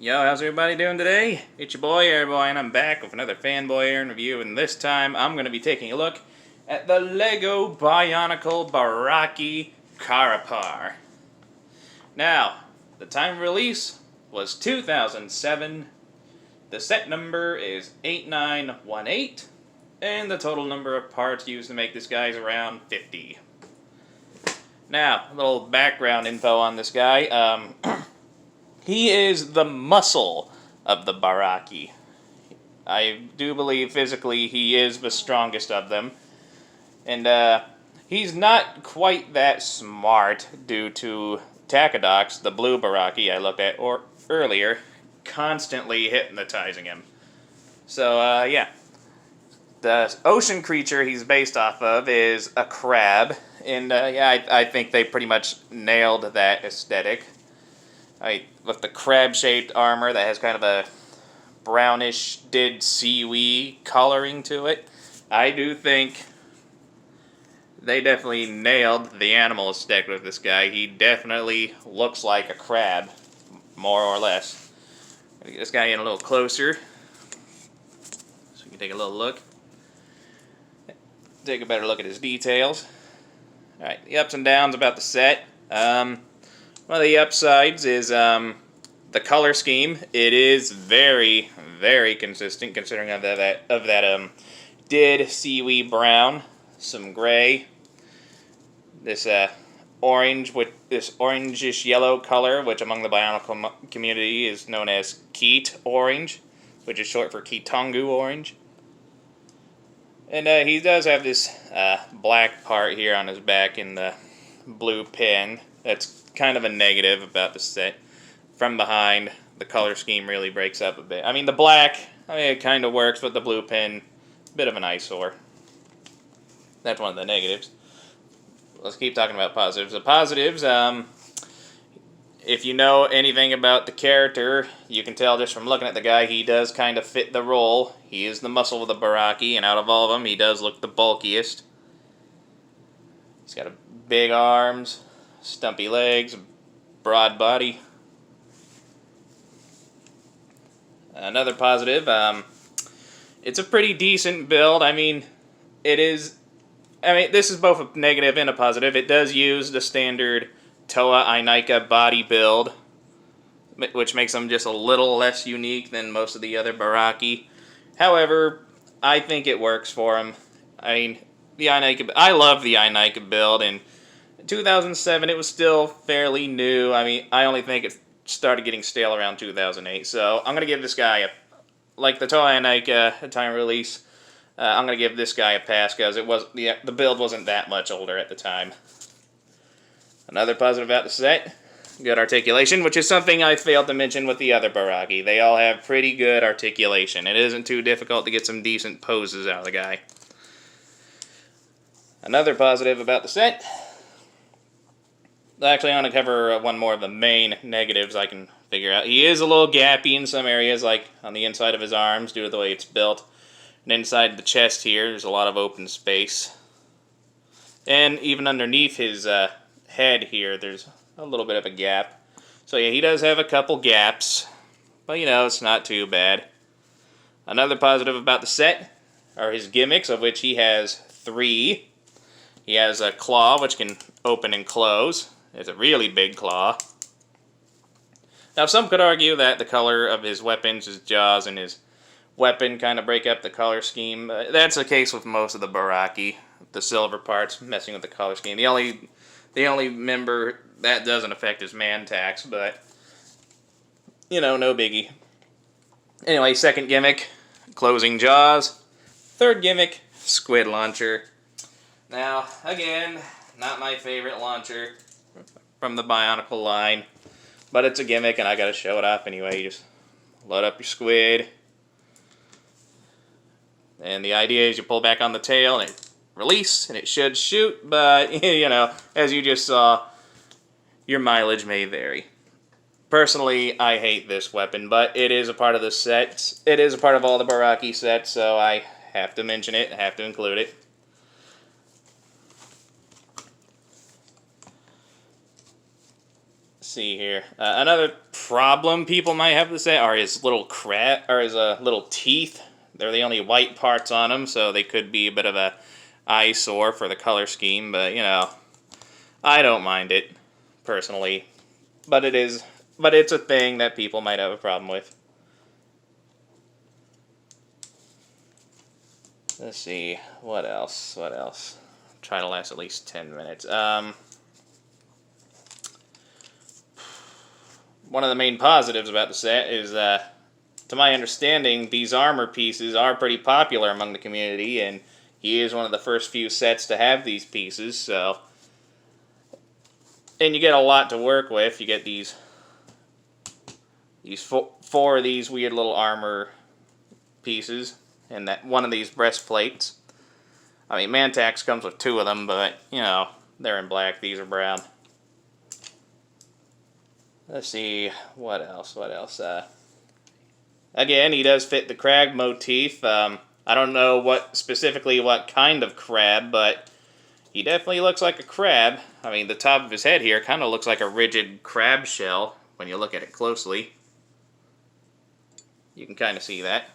Yo, how's everybody doing today? It's your boy Airboy, and I'm back with another FanBoyAaron review, and this time I'm going to be taking a look at the LEGO Bionicle Barraki Carapar. Now, the time of release was 2007, the set number is 8918, and the total number of parts used to make this guy is around 50. Now, a little background info on this guy. He is the muscle of the Barraki. I do believe physically he is the strongest of them. And he's not quite that smart due to Tacadox, the blue Barraki I looked at earlier, constantly hypnotizing him. So, yeah. The ocean creature he's based off of is a crab. And, yeah, I think they pretty much nailed that aesthetic. With the crab-shaped armor that has kind of a brownish, seaweed coloring to it, I do think they definitely nailed the animal aesthetic with this guy. He definitely looks like a crab, more or less. Let me get this guy in a little closer so we can take a little look. Take a better look at his details. Alright, the ups and downs about the set. One of the upsides is the color scheme. It is very, very consistent, considering of that dead seaweed brown, some gray, this orange with this orangish yellow color, which among the Bionicle community is known as Keat orange, which is short for Kitongu orange. And he does have this black part here on his back in the blue pin. That's kind of a negative about the set. From behind, the color scheme really breaks up a bit. I mean, the black, it kind of works, but the blue pin, bit of an eyesore. That's one of the negatives. Let's keep talking about positives. The positives, if you know anything about the character, you can tell just from looking at the guy, he does kind of fit the role. He is the muscle of the Barraki, and out of all of them, he does look the bulkiest. He's got big arms, stumpy legs, broad body. Another positive, it's a pretty decent build. I mean, this is both a negative and a positive. It does use the standard Toa Inika body build, which makes them just a little less unique than most of the other Barraki. However, I think it works for him. I mean, I love the Inika build, and in 2007, it was still fairly new. I mean, I only think it started getting stale around 2008. So I'm going to give this guy, like the Toa Inika time release, I'm going to give this guy a pass because the build wasn't that much older at the time. Another positive about the set, good articulation, which is something I failed to mention with the other Barraki. They all have pretty good articulation. It isn't too difficult to get some decent poses out of the guy. Another positive about the set, actually, I'm going to cover one more of the main negatives I can figure out. He is a little gappy in some areas, like on the inside of his arms, due to the way it's built. And inside the chest here, there's a lot of open space. And even underneath his head here, there's a little bit of a gap. So yeah, he does have a couple gaps, but it's not too bad. Another positive about the set are his gimmicks, of which he has 3. He has a claw, which can open and close. It's a really big claw. Now, some could argue that the color of his weapons, his jaws, and his weapon kind of break up the color scheme. That's the case with most of the Barraki. The silver parts messing with the color scheme. The only member that doesn't affect is Mantax, but, no biggie. Anyway, second gimmick, closing jaws. Third gimmick, squid launcher. Now, again, not my favorite launcher from the Bionicle line, but it's a gimmick and I gotta show it off anyway. You just load up your squid, and the idea is you pull back on the tail and it release and it should shoot, but as you just saw, your mileage may vary. Personally, I hate this weapon, but it is a part of the set. It is a part of all the Barraki sets, so I have to mention it, I have to include it. See here. Another problem people might have to say are his little little teeth. They're the only white parts on them, so they could be a bit of a eyesore for the color scheme. But you know, I don't mind it personally. But it's a thing that people might have a problem with. Let's see, what else? Try to last at least 10 minutes. One of the main positives about the set is, to my understanding, these armor pieces are pretty popular among the community, and he is one of the first few sets to have these pieces, so... And you get a lot to work with. You get these four of these weird little armor pieces, and that one of these breastplates. I mean, Mantax comes with 2 of them, but, you know, they're in black, these are brown. Let's see, what else? Again, he does fit the crab motif. I don't know specifically what kind of crab, but he definitely looks like a crab. I mean, the top of his head here kind of looks like a rigid crab shell when you look at it closely. You can kind of see that.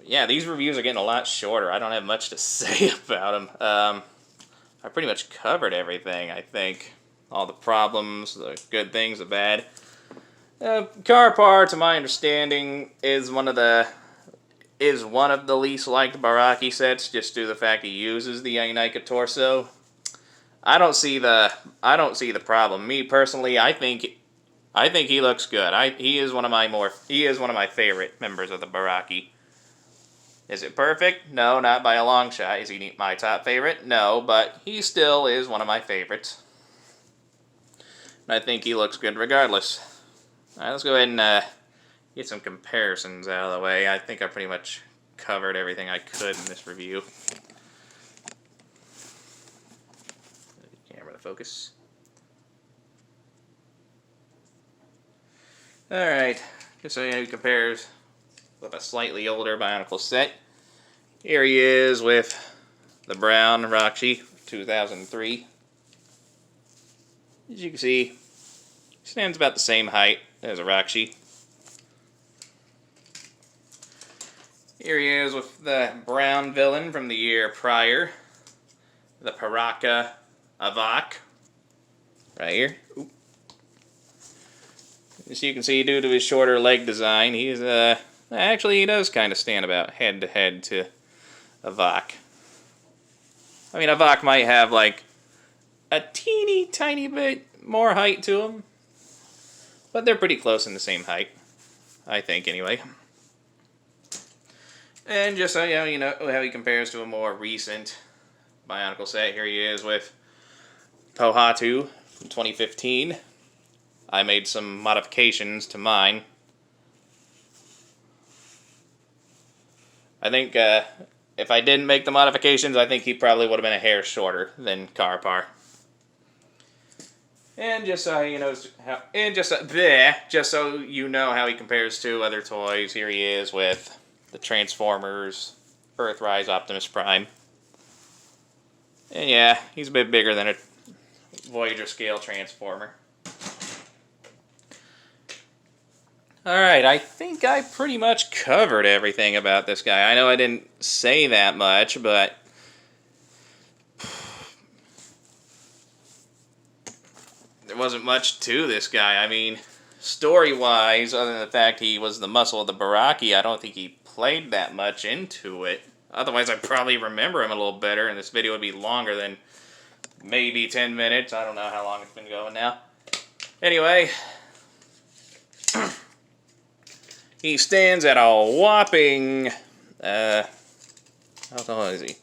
Yeah, these reviews are getting a lot shorter. I don't have much to say about them. I pretty much covered everything, I think. All the problems, the good things, the bad. Carapar, to my understanding, is one of the least liked Barraki sets, just due to the fact he uses the Bionicle torso. I don't see the problem. Me personally, I think he looks good. He is one of my favorite members of the Barraki. Is it perfect? No, not by a long shot. Is he my top favorite? No, but he still is one of my favorites. And I think he looks good regardless. Alright, let's go ahead and get some comparisons out of the way. I think I pretty much covered everything I could in this review. Camera to focus. Alright, just so you know, he compares with a slightly older Bionicle set. Here he is with the brown Barraki 2003. As you can see, he stands about the same height as a Barraki. Here he is with the brown villain from the year prior, the Barraki Avak, right here. Oop. As you can see, due to his shorter leg design, he's actually he does kind of stand about head to head to Avak. I mean, Avak might have like a teeny tiny bit more height to him, but they're pretty close in the same height, I think, anyway. And just so you know how he compares to a more recent Bionicle set, here he is with Pohatu from 2015. I made some modifications to mine. I think if I didn't make the modifications, I think he probably would have been a hair shorter than Carapar. And just so you know just so you know how he compares to other toys, here he is with the Transformers Earthrise Optimus Prime. And yeah, he's a bit bigger than a Voyager scale Transformer. Alright, I think I pretty much covered everything about this guy. I know I didn't say that much, but there wasn't much to this guy. I mean, story-wise, other than the fact he was the muscle of the Barraki, I don't think he played that much into it. Otherwise, I'd probably remember him a little better, and this video would be longer than maybe 10 minutes. I don't know how long it's been going now. Anyway, he stands at a whopping, how tall is he?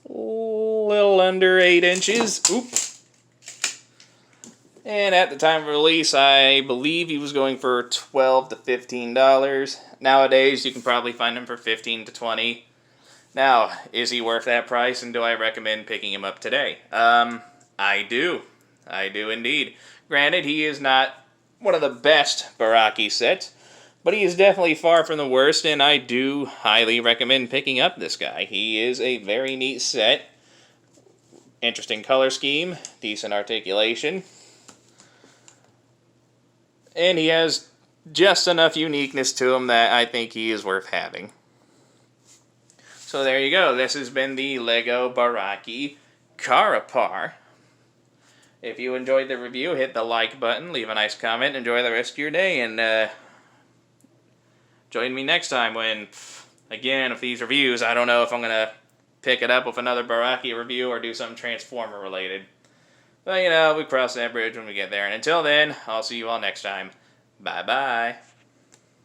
Little under 8 inches. Oop. And at the time of release, I believe he was going for $12 to $15. Nowadays, you can probably find him for $15 to $20. Now, is he worth that price, and do I recommend picking him up today? I do. I do indeed. Granted, he is not one of the best Barraki sets, but he is definitely far from the worst, and I do highly recommend picking up this guy. He is a very neat set. Interesting color scheme, decent articulation, and he has just enough uniqueness to him that I think he is worth having. So there you go. This has been the Lego Barraki Carapar. If you enjoyed the review, hit the like button, leave a nice comment, enjoy the rest of your day, and join me next time when, again, with these reviews, I don't know if I'm going to pick it up with another Barraki review or do something Transformer related. But, you know, we cross that bridge when we get there. And until then, I'll see you all next time. Bye-bye.